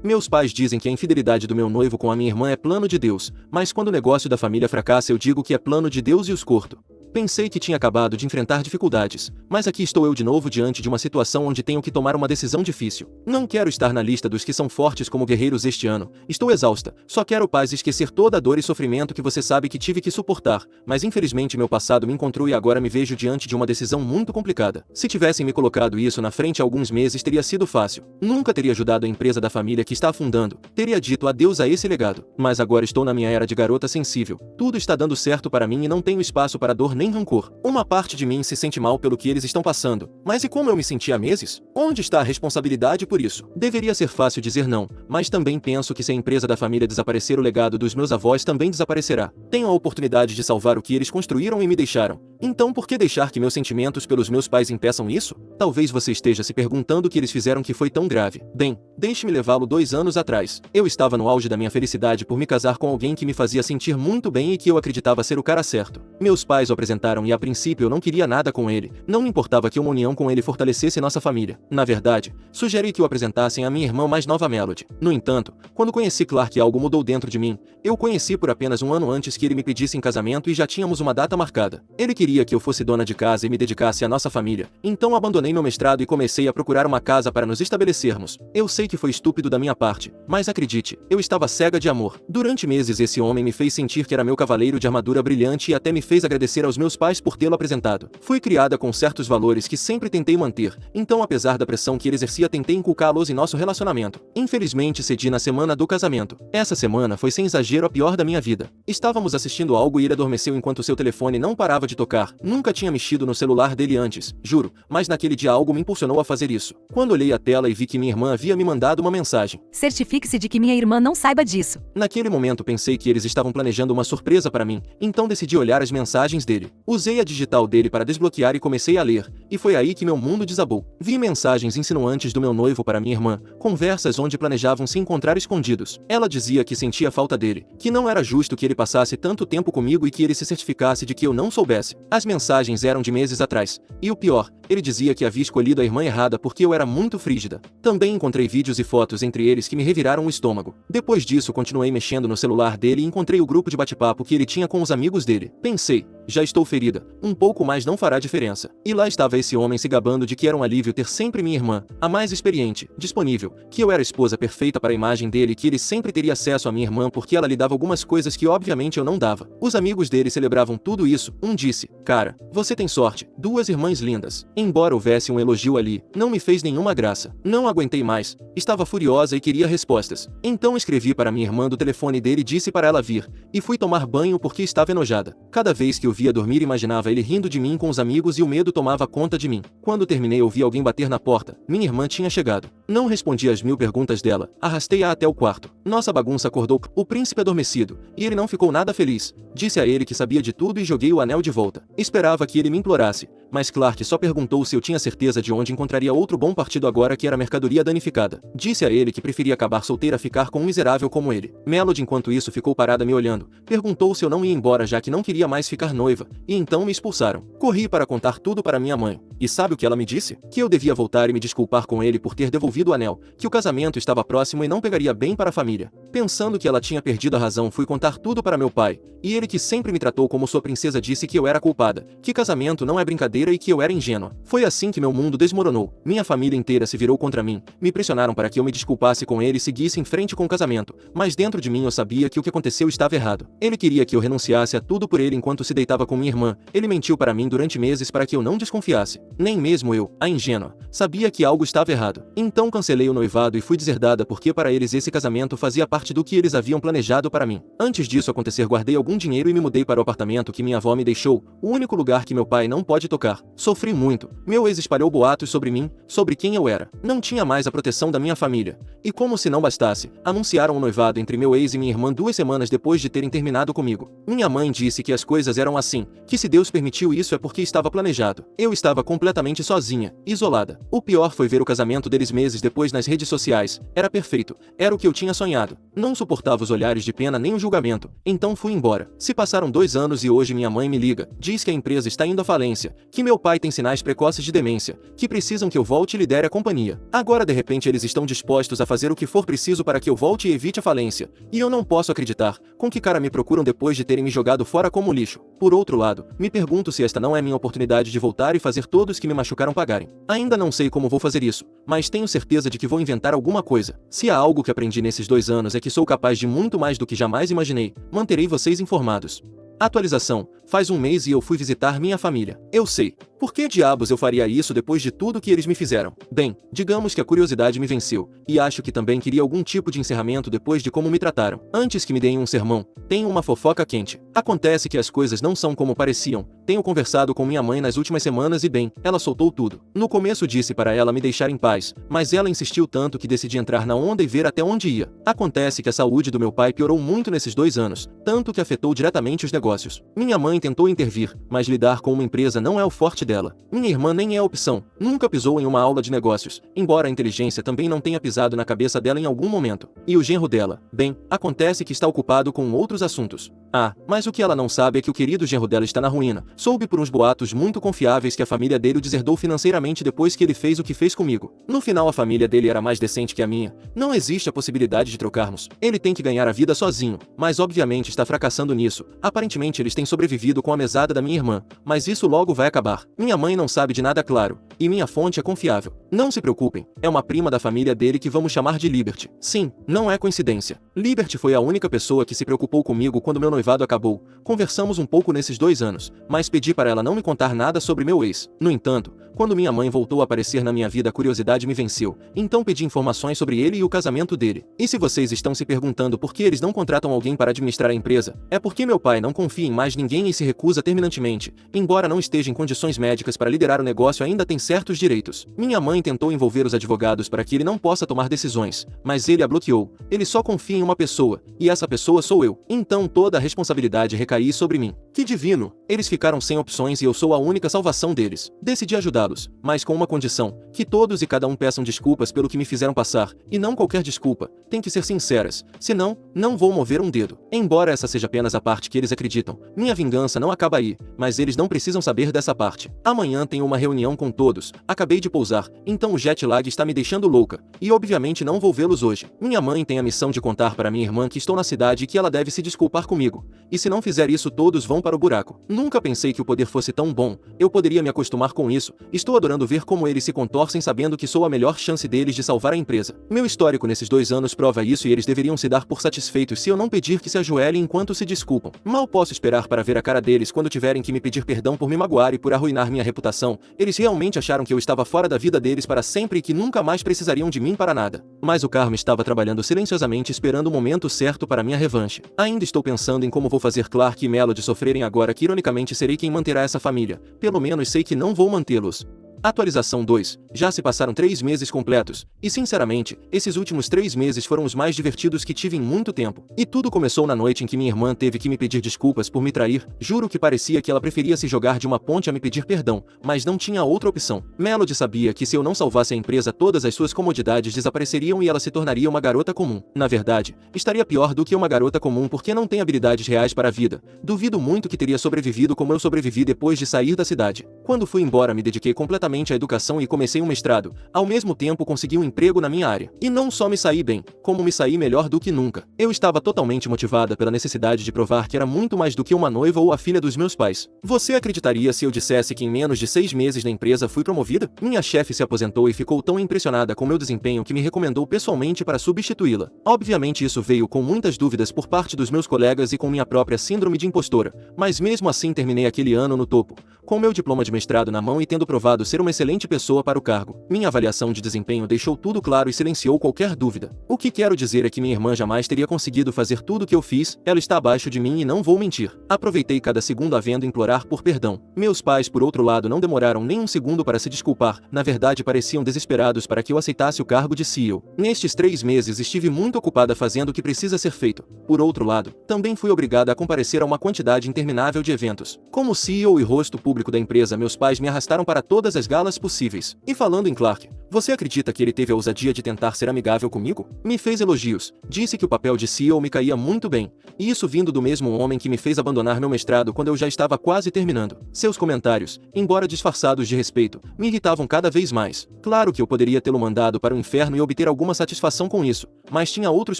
Meus pais dizem que a infidelidade do meu noivo com a minha irmã é plano de Deus, mas quando o negócio da família fracassa eu digo que é plano de Deus e os corto. Pensei que tinha acabado de enfrentar dificuldades, mas aqui estou eu de novo diante de uma situação onde tenho que tomar uma decisão difícil. Não quero estar na lista dos que são fortes como guerreiros este ano, estou exausta, só quero paz e esquecer toda a dor e sofrimento que você sabe que tive que suportar, mas infelizmente meu passado me encontrou e agora me vejo diante de uma decisão muito complicada. Se tivessem me colocado isso na frente há alguns meses teria sido fácil, nunca teria ajudado a empresa da família que está afundando, teria dito adeus a esse legado, mas agora estou na minha era de garota sensível, tudo está dando certo para mim e não tenho espaço para dor nem rancor. Uma parte de mim se sente mal pelo que eles estão passando, mas e como eu me senti há meses? Onde está a responsabilidade por isso? Deveria ser fácil dizer não, mas também penso que se a empresa da família desaparecer o legado dos meus avós também desaparecerá. Tenho a oportunidade de salvar o que eles construíram e me deixaram. Então por que deixar que meus sentimentos pelos meus pais impeçam isso? Talvez você esteja se perguntando o que eles fizeram que foi tão grave. Bem, deixe-me levá-lo 2 anos atrás. Eu estava no auge da minha felicidade por me casar com alguém que me fazia sentir muito bem e que eu acreditava ser o cara certo. Meus pais o apresentaram e a princípio eu não queria nada com ele, não me importava que uma união com ele fortalecesse nossa família. Na verdade, sugeri que o apresentassem à minha irmã mais nova Melody. No entanto, quando conheci Clark algo mudou dentro de mim. Eu o conheci por apenas 1 ano antes que ele me pedisse em casamento e já tínhamos uma data marcada. Ele queria que eu fosse dona de casa e me dedicasse à nossa família, então abandonei meu mestrado e comecei a procurar uma casa para nos estabelecermos. Eu sei que foi estúpido da minha parte, mas acredite, eu estava cega de amor. Durante meses esse homem me fez sentir que era meu cavaleiro de armadura brilhante e até me fez agradecer aos meus pais por tê-lo apresentado. Fui criada com certos valores que sempre tentei manter, então apesar da pressão que ele exercia tentei inculcá-los em nosso relacionamento. Infelizmente cedi na semana do casamento. Essa semana foi sem exagero a pior da minha vida. Estávamos assistindo algo e ele adormeceu enquanto seu telefone não parava de tocar. Nunca tinha mexido no celular dele antes, juro, mas naquele dia algo me impulsionou a fazer isso. Quando olhei a tela e vi que minha irmã havia me mandado uma mensagem. Certifique-se de que minha irmã não saiba disso. Naquele momento pensei que eles estavam planejando uma surpresa para mim, então decidi olhar as mensagens dele. Usei a digital dele para desbloquear e comecei a ler, e foi aí que meu mundo desabou. Vi mensagens insinuantes do meu noivo para minha irmã, conversas onde planejavam se encontrar escondidos. Ela dizia que sentia falta dele, que não era justo que ele passasse tanto tempo comigo e que ele se certificasse de que eu não soubesse. As mensagens eram de meses atrás, e o pior, ele dizia que havia escolhido a irmã errada porque eu era muito frígida. Também encontrei vídeos e fotos entre eles que me reviraram o estômago. Depois disso continuei mexendo no celular dele e encontrei o grupo de bate-papo que ele tinha com os amigos dele. Pensei, já estou ferida, um pouco mais não fará diferença. E lá estava esse homem se gabando de que era um alívio ter sempre minha irmã, a mais experiente, disponível, que eu era a esposa perfeita para a imagem dele e que ele sempre teria acesso à minha irmã porque ela lhe dava algumas coisas que obviamente eu não dava. Os amigos dele celebravam tudo isso. Um disse, cara, você tem sorte, 2 irmãs lindas. Embora houvesse um elogio ali, não me fez nenhuma graça. Não aguentei mais, estava furiosa e queria respostas. Então escrevi para minha irmã do telefone dele e disse para ela vir, e fui tomar banho porque estava enojada. Cada vez que o via dormir imaginava ele rindo de mim com os amigos e o medo tomava conta de mim. Quando terminei ouvi alguém bater na porta, minha irmã tinha chegado. Não respondi às 1000 perguntas dela, arrastei-a até o quarto. Nossa bagunça acordou o príncipe adormecido, e ele não ficou nada feliz. Disse a ele que sabia de tudo e joguei o anel de volta. Esperava que ele me implorasse, mas Clark só perguntou se eu tinha certeza de onde encontraria outro bom partido agora que era mercadoria danificada. Disse a ele que preferia acabar solteira a ficar com um miserável como ele. Melody enquanto isso ficou parada me olhando, perguntou se eu não ia embora já que não queria mais ficar noiva, e então me expulsaram. Corri para contar tudo para minha mãe, e sabe o que ela me disse? Que eu devia voltar e me desculpar com ele por ter devolvido o anel, que o casamento estava próximo e não pegaria bem para a família. Pensando que ela tinha perdido a razão fui contar tudo para meu pai, e ele que sempre me tratou como sua princesa disse que eu era culpada, que casamento não é brincadeira e que eu era ingênua. Foi assim que meu mundo desmoronou. Minha família inteira se virou contra mim, me pressionaram para que eu me desculpasse com ele e seguisse em frente com o casamento, mas dentro de mim eu sabia que o que aconteceu estava errado. Ele queria que eu renunciasse a tudo por ele enquanto se deitava com minha irmã, ele mentiu para mim durante meses para que eu não desconfiasse. Nem mesmo eu, a ingênua, sabia que algo estava errado. Então cancelei o noivado e fui deserdada porque para eles esse casamento fazia parte do que eles haviam planejado para mim. Antes disso acontecer guardei algum dinheiro e me mudei para o apartamento que minha avó me deixou, o único lugar que meu pai não pode tocar. Sofri muito. Meu ex espalhou boatos sobre mim, sobre quem eu era. Não tinha mais a proteção da minha família. E como se não bastasse, anunciaram o noivado entre meu ex e minha irmã 2 semanas depois de terem terminado comigo. Minha mãe disse que as coisas eram assim, que se Deus permitiu isso é porque estava planejado. Eu estava completamente sozinha, isolada. O pior foi ver o casamento deles meses depois nas redes sociais. Era perfeito. Era o que eu tinha sonhado. Não suportava os olhares de pena nem o julgamento, então fui embora. Se passaram 2 anos e hoje minha mãe me liga, diz que a empresa está indo à falência, que meu pai tem sinais precoces de demência, que precisam que eu volte e lidere a companhia. Agora de repente eles estão dispostos a fazer o que for preciso para que eu volte e evite a falência. E eu não posso acreditar, com que cara me procuram depois de terem me jogado fora como lixo. Por outro lado, me pergunto se esta não é minha oportunidade de voltar e fazer todos que me machucaram pagarem. Ainda não sei como vou fazer isso, mas tenho certeza de que vou inventar alguma coisa. Se há algo que aprendi nesses 2 anos é que sou capaz de muito mais do que jamais imaginei. Manterei vocês informados. Atualização: faz 1 mês e eu fui visitar minha família. Eu sei. Por que diabos eu faria isso depois de tudo que eles me fizeram? Bem, digamos que a curiosidade me venceu, e acho que também queria algum tipo de encerramento depois de como me trataram. Antes que me deem um sermão, tenho uma fofoca quente. Acontece que as coisas não são como pareciam. Tenho conversado com minha mãe nas últimas semanas e bem, ela soltou tudo. No começo disse para ela me deixar em paz, mas ela insistiu tanto que decidi entrar na onda e ver até onde ia. Acontece que a saúde do meu pai piorou muito nesses 2 anos, tanto que afetou diretamente os negócios. Minha mãe tentou intervir, mas lidar com uma empresa não é o forte dela. Minha irmã nem é opção, nunca pisou em uma aula de negócios, embora a inteligência também não tenha pisado na cabeça dela em algum momento. E o genro dela, bem, acontece que está ocupado com outros assuntos. Ah, mas o que ela não sabe é que o querido genro dela está na ruína. Soube por uns boatos muito confiáveis que a família dele o deserdou financeiramente depois que ele fez o que fez comigo. No final a família dele era mais decente que a minha. Não existe a possibilidade de trocarmos. Ele tem que ganhar a vida sozinho, mas obviamente está fracassando nisso. Aparentemente eles têm sobrevivido com a mesada da minha irmã, mas isso logo vai acabar. Minha mãe não sabe de nada claro, e minha fonte é confiável. Não se preocupem, é uma prima da família dele que vamos chamar de Liberty. Sim, não é coincidência. Liberty foi a única pessoa que se preocupou comigo quando meu noivado acabou. Conversamos um pouco nesses 2 anos, mas pedi para ela não me contar nada sobre meu ex. No entanto, quando minha mãe voltou a aparecer na minha vida, a curiosidade me venceu, então pedi informações sobre ele e o casamento dele. E se vocês estão se perguntando por que eles não contratam alguém para administrar a empresa, é porque meu pai não confia em mais ninguém e se recusa terminantemente. Embora não esteja em condições médicas para liderar o negócio, ainda tem certos direitos. Minha mãe tentou envolver os advogados para que ele não possa tomar decisões, mas ele a bloqueou. Ele só confia em uma pessoa, e essa pessoa sou eu. Então toda a responsabilidade recai sobre mim. Que divino! Eles ficaram sem opções e eu sou a única salvação deles. Decidi ajudá-los, mas com uma condição: que todos e cada um peçam desculpas pelo que me fizeram passar, e não qualquer desculpa, tem que ser sinceras, senão, não vou mover um dedo. Embora essa seja apenas a parte que eles acreditam, minha vingança não acaba aí, mas eles não precisam saber dessa parte. Amanhã tenho uma reunião com todos, acabei de pousar, então o jet lag está me deixando louca, e obviamente não vou vê-los hoje. Minha mãe tem a missão de contar para minha irmã que estou na cidade e que ela deve se desculpar comigo, e se não fizer isso todos vão para o buraco. Nunca pensei que o poder fosse tão bom, eu poderia me acostumar com isso, estou adorando ver como eles se contorcem sabendo que sou a melhor chance deles de salvar a empresa. Meu histórico nesses 2 anos prova isso e eles deveriam se dar por satisfeitos se eu não pedir que se ajoelhem enquanto se desculpam. Mal posso esperar para ver a cara deles quando tiverem que me pedir perdão por me magoar e por arruinar minha reputação. Eles realmente acharam que eu estava fora da vida deles para sempre e que nunca mais precisariam de mim para nada. Mas o karma estava trabalhando silenciosamente esperando o momento certo para minha revanche. Ainda estou pensando em como vou fazer Clark e Melody sofrerem agora que ironicamente serei quem manterá essa família. Pelo menos sei que não vou mantê-los. Atualização 2. Já se passaram 3 meses completos, e sinceramente, esses últimos 3 meses foram os mais divertidos que tive em muito tempo. E tudo começou na noite em que minha irmã teve que me pedir desculpas por me trair. Juro que parecia que ela preferia se jogar de uma ponte a me pedir perdão, mas não tinha outra opção. Melody sabia que se eu não salvasse a empresa todas as suas comodidades desapareceriam e ela se tornaria uma garota comum. Na verdade, estaria pior do que uma garota comum porque não tem habilidades reais para a vida. Duvido muito que teria sobrevivido como eu sobrevivi depois de sair da cidade. Quando fui embora me dediquei completamente à educação e comecei um mestrado. Ao mesmo tempo consegui um emprego na minha área. E não só me saí bem, como me saí melhor do que nunca. Eu estava totalmente motivada pela necessidade de provar que era muito mais do que uma noiva ou a filha dos meus pais. Você acreditaria se eu dissesse que em menos de 6 meses na empresa fui promovida? Minha chefe se aposentou e ficou tão impressionada com meu desempenho que me recomendou pessoalmente para substituí-la. Obviamente isso veio com muitas dúvidas por parte dos meus colegas e com minha própria síndrome de impostora, mas mesmo assim terminei aquele ano no topo, com meu diploma de mestrado na mão e tendo provado ser uma excelente pessoa para o cargo. Minha avaliação de desempenho deixou tudo claro e silenciou qualquer dúvida. O que quero dizer é que minha irmã jamais teria conseguido fazer tudo o que eu fiz, ela está abaixo de mim e não vou mentir. Aproveitei cada segundo havendo implorar por perdão. Meus pais, por outro lado, não demoraram nem um segundo para se desculpar, na verdade pareciam desesperados para que eu aceitasse o cargo de CEO. Nestes 3 meses estive muito ocupada fazendo o que precisa ser feito. Por outro lado, também fui obrigada a comparecer a uma quantidade interminável de eventos. Como CEO e rosto público da empresa, meus pais me arrastaram para todas as galas possíveis. E falando em Clark, Você acredita que ele teve a ousadia de tentar ser amigável comigo? Me fez elogios, disse que o papel de CEO me caía muito bem, e isso vindo do mesmo homem que me fez abandonar meu mestrado quando eu já estava quase terminando. Seus comentários, embora disfarçados de respeito, me irritavam cada vez mais. Claro que eu poderia tê-lo mandado para o inferno e obter alguma satisfação com isso, mas tinha outros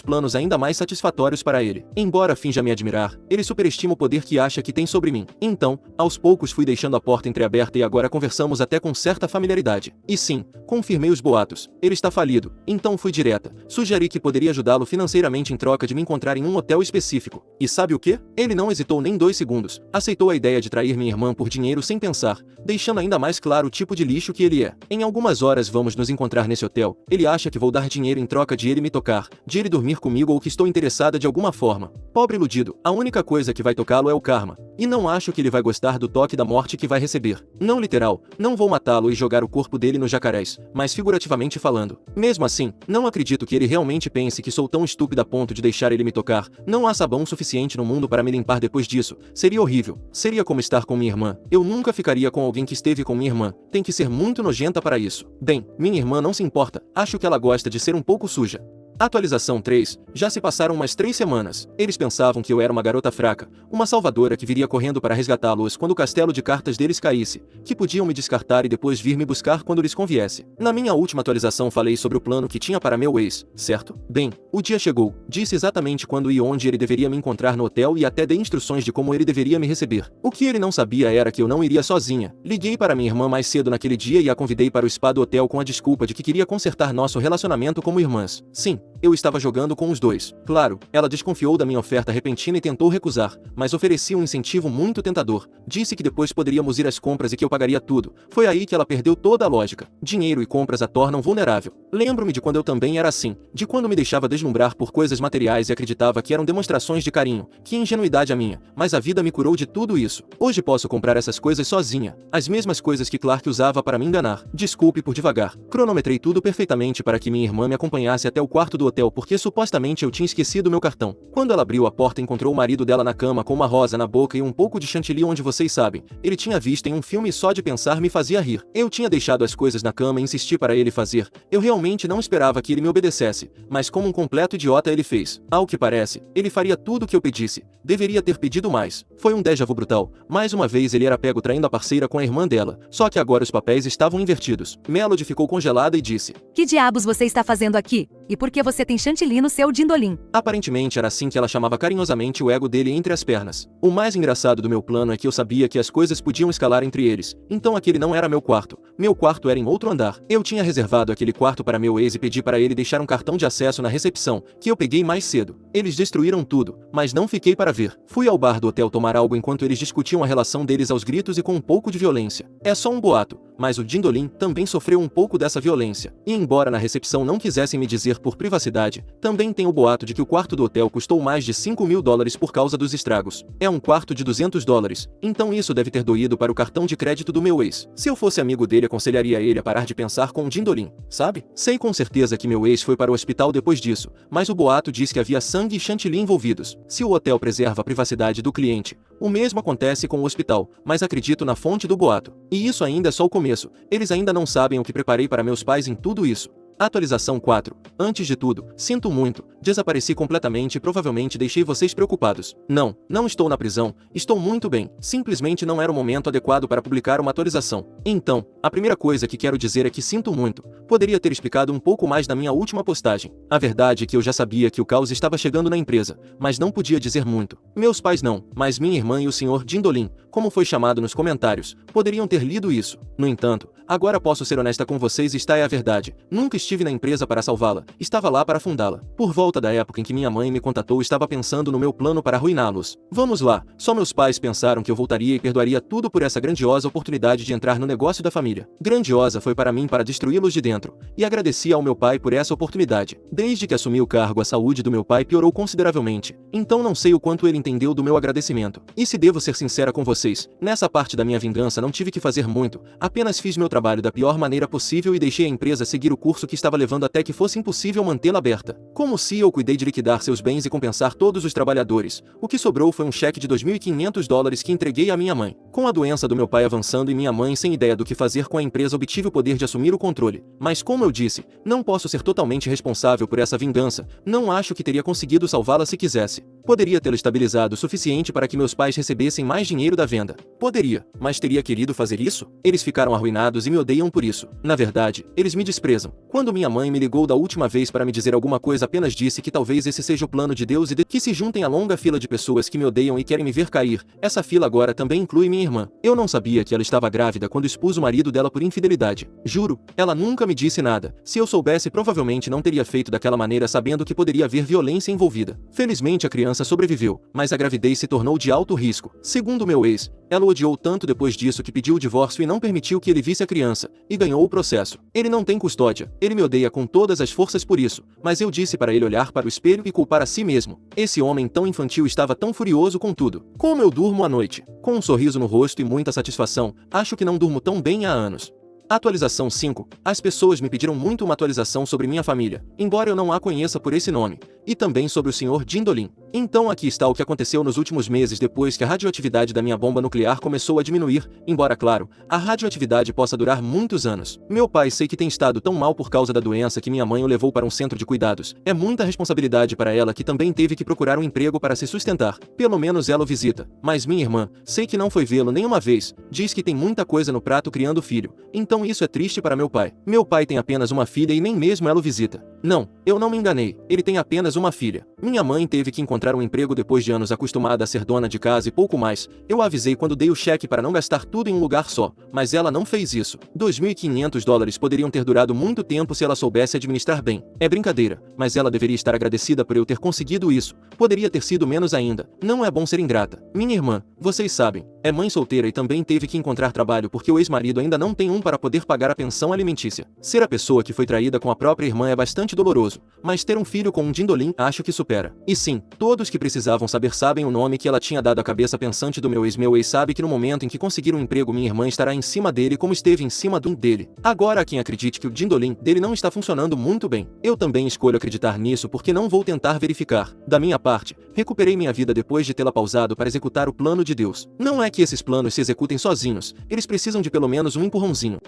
planos ainda mais satisfatórios para ele. Embora finja me admirar, ele superestima o poder que acha que tem sobre mim. Então, aos poucos fui deixando a porta entreaberta e agora conversamos até com certa familiaridade. E sim, confirmei os boatos. Ele está falido. Então fui direta. Sugeri que poderia ajudá-lo financeiramente em troca de me encontrar em um hotel específico. E sabe o quê? Ele não hesitou nem 2 segundos. Aceitou a ideia de trair minha irmã por dinheiro sem pensar, deixando ainda mais claro o tipo de lixo que ele é. Em algumas horas vamos nos encontrar nesse hotel. Ele acha que vou dar dinheiro em troca de ele me tocar, de ele dormir comigo ou que estou interessada de alguma forma. Pobre iludido, a única coisa que vai tocá-lo é o karma. E não acho que ele vai gostar do toque da morte que vai receber. Não literal, não vou matá-lo e jogar o corpo dele nos jacarés, mas figurativamente falando. Mesmo assim, não acredito que ele realmente pense que sou tão estúpida a ponto de deixar ele me tocar. Não há sabão suficiente no mundo para me limpar depois disso. Seria horrível. Seria como estar com minha irmã. Eu nunca ficaria com alguém que esteve com minha irmã. Tem que ser muito nojenta para isso. Bem, minha irmã não se importa. Acho que ela gosta de ser um pouco suja. Atualização 3. Já se passaram umas 3 semanas. Eles pensavam que eu era uma garota fraca, uma salvadora que viria correndo para resgatá-los quando o castelo de cartas deles caísse, que podiam me descartar e depois vir me buscar quando lhes conviesse. Na minha última atualização falei sobre o plano que tinha para meu ex, certo? Bem, o dia chegou. Disse exatamente quando e onde ele deveria me encontrar no hotel e até dei instruções de como ele deveria me receber. O que ele não sabia era que eu não iria sozinha. Liguei para minha irmã mais cedo naquele dia e a convidei para o spa do hotel com a desculpa de que queria consertar nosso relacionamento como irmãs. Sim, eu estava jogando com os dois. Claro, ela desconfiou da minha oferta repentina e tentou recusar, mas ofereci um incentivo muito tentador. Disse que depois poderíamos ir às compras e que eu pagaria tudo. Foi aí que ela perdeu toda a lógica. Dinheiro e compras a tornam vulnerável. Lembro-me de quando eu também era assim, de quando me deixava deslumbrar por coisas materiais e acreditava que eram demonstrações de carinho. Que ingenuidade a minha, mas a vida me curou de tudo isso. Hoje posso comprar essas coisas sozinha. As mesmas coisas que Clark usava para me enganar. Desculpe por devagar. Cronometrei tudo perfeitamente para que minha irmã me acompanhasse até o quarto do hotel porque supostamente eu tinha esquecido meu cartão. Quando ela abriu a porta encontrou o marido dela na cama com uma rosa na boca e um pouco de chantilly onde vocês sabem. Ele tinha visto em um filme e só de pensar me fazia rir. Eu tinha deixado as coisas na cama e insisti para ele fazer. Eu realmente não esperava que ele me obedecesse, mas como um completo idiota ele fez. Ao que parece, ele faria tudo o que eu pedisse. Deveria ter pedido mais. Foi um déjà vu brutal. Mais uma vez ele era pego traindo a parceira com a irmã dela, só que agora os papéis estavam invertidos. Melody ficou congelada e disse: Que diabos você está fazendo aqui? E por que você tem chantilly no seu dindolim? Aparentemente era assim que ela chamava carinhosamente o ego dele entre as pernas. O mais engraçado do meu plano é que eu sabia que as coisas podiam escalar entre eles, então aquele não era meu quarto. Meu quarto era em outro andar. Eu tinha reservado aquele quarto para meu ex e pedi para ele deixar um cartão de acesso na recepção, que eu peguei mais cedo. Eles destruíram tudo, mas não fiquei para ver. Fui ao bar do hotel tomar algo enquanto eles discutiam a relação deles aos gritos e com um pouco de violência. É só um boato, mas o Dindolim também sofreu um pouco dessa violência. E embora na recepção não quisessem me dizer por privacidade, também tem o boato de que o quarto do hotel custou mais de $5.000 por causa dos estragos. É um quarto de $200, então isso deve ter doído para o cartão de crédito do meu ex. Se eu fosse amigo dele, aconselharia ele a parar de pensar com o Dindolim, sabe? Sei com certeza que meu ex foi para o hospital depois disso, mas o boato diz que havia sangue e chantilly envolvidos. Se o hotel preserva a privacidade do cliente, o mesmo acontece com o hospital, mas acredito na fonte do boato. E isso ainda é só o começo. Eles ainda não sabem o que preparei para meus pais em tudo isso. Atualização 4. Antes de tudo, sinto muito, desapareci completamente e provavelmente deixei vocês preocupados. Não estou na prisão, estou muito bem, simplesmente não era o momento adequado para publicar uma atualização. Então, a primeira coisa que quero dizer é que sinto muito, poderia ter explicado um pouco mais na minha última postagem. A verdade é que eu já sabia que o caos estava chegando na empresa, mas não podia dizer muito. Meus pais não, mas minha irmã e o Sr. Dindolim, como foi chamado nos comentários, poderiam ter lido isso. No entanto, agora posso ser honesta com vocês e esta é a verdade. Nunca estive na empresa para salvá-la, estava lá para fundá-la. Por volta da época em que minha mãe me contatou, estava pensando no meu plano para arruiná-los. Vamos lá, só meus pais pensaram que eu voltaria e perdoaria tudo por essa grandiosa oportunidade de entrar no negócio da família. Grandiosa foi para mim para destruí-los de dentro, e agradeci ao meu pai por essa oportunidade. Desde que assumi o cargo, a saúde do meu pai piorou consideravelmente, então não sei o quanto ele entendeu do meu agradecimento. E se devo ser sincera com vocês, nessa parte da minha vingança não tive que fazer muito, apenas fiz meu trabalho da pior maneira possível e deixei a empresa seguir o curso que estava levando até que fosse impossível mantê-la aberta. Como se eu cuidei de liquidar seus bens e compensar todos os trabalhadores. O que sobrou foi um cheque de $2.500 que entreguei à minha mãe. Com a doença do meu pai avançando e minha mãe sem ideia do que fazer com a empresa, obtive o poder de assumir o controle. Mas como eu disse, não posso ser totalmente responsável por essa vingança. Não acho que teria conseguido salvá-la se quisesse. Poderia tê-la estabilizado o suficiente para que meus pais recebessem mais dinheiro da venda. Poderia, mas teria querido fazer isso? Eles ficaram arruinados e me odeiam por isso. Na verdade, eles me desprezam. Quando minha mãe me ligou da última vez para me dizer alguma coisa, apenas disse que talvez esse seja o plano de Deus e que se juntem à longa fila de pessoas que me odeiam e querem me ver cair. Essa fila agora também inclui minha irmã. Eu não sabia que ela estava grávida quando expus o marido dela por infidelidade. Juro, ela nunca me disse nada. Se eu soubesse, provavelmente não teria feito daquela maneira, sabendo que poderia haver violência envolvida. Felizmente a criança sobreviveu, mas a gravidez se tornou de alto risco. Segundo meu ex, ela o odiou tanto depois disso que pediu o divórcio e não permitiu que ele visse a criança, e ganhou o processo. Ele não tem custódia, ele me odeia com todas as forças por isso, mas eu disse para ele olhar para o espelho e culpar a si mesmo. Esse homem tão infantil estava tão furioso com tudo. Como eu durmo à noite? Com um sorriso no rosto e muita satisfação, acho que não durmo tão bem há anos. Atualização 5. As pessoas me pediram muito uma atualização sobre minha família, embora eu não a conheça por esse nome, e também sobre o Sr. Jindolin. Então aqui está o que aconteceu nos últimos meses depois que a radioatividade da minha bomba nuclear começou a diminuir, embora, claro, a radioatividade possa durar muitos anos. Meu pai sei que tem estado tão mal por causa da doença que minha mãe o levou para um centro de cuidados. É muita responsabilidade para ela, que também teve que procurar um emprego para se sustentar. Pelo menos ela o visita. Mas minha irmã, sei que não foi vê-lo nenhuma vez, diz que tem muita coisa no prato criando filho. Então isso é triste para meu pai. Meu pai tem apenas uma filha e nem mesmo ela o visita. Não, eu não me enganei. Ele tem apenas uma filha. Minha mãe teve que encontrar um emprego depois de anos acostumada a ser dona de casa e pouco mais. Eu a avisei quando dei o cheque para não gastar tudo em um lugar só, mas ela não fez isso. $2.500 poderiam ter durado muito tempo se ela soubesse administrar bem. É brincadeira, mas ela deveria estar agradecida por eu ter conseguido isso. Poderia ter sido menos ainda. Não é bom ser ingrata. Minha irmã, vocês sabem, é mãe solteira e também teve que encontrar trabalho porque o ex-marido ainda não tem um para poder pagar a pensão alimentícia. Ser a pessoa que foi traída com a própria irmã é bastante doloroso, mas ter um filho com um Jindolin acho que supera. E sim, todos que precisavam saber sabem o nome que ela tinha dado à cabeça pensante do meu ex. Meu ex sabe que no momento em que conseguir um emprego minha irmã estará em cima dele como esteve em cima do dele. Agora há quem acredite que o Jindolin dele não está funcionando muito bem. Eu também escolho acreditar nisso porque não vou tentar verificar. Da minha parte, recuperei minha vida depois de tê-la pausado para executar o plano de Deus. Não é que esses planos se executem sozinhos, eles precisam de pelo menos um empurrãozinho.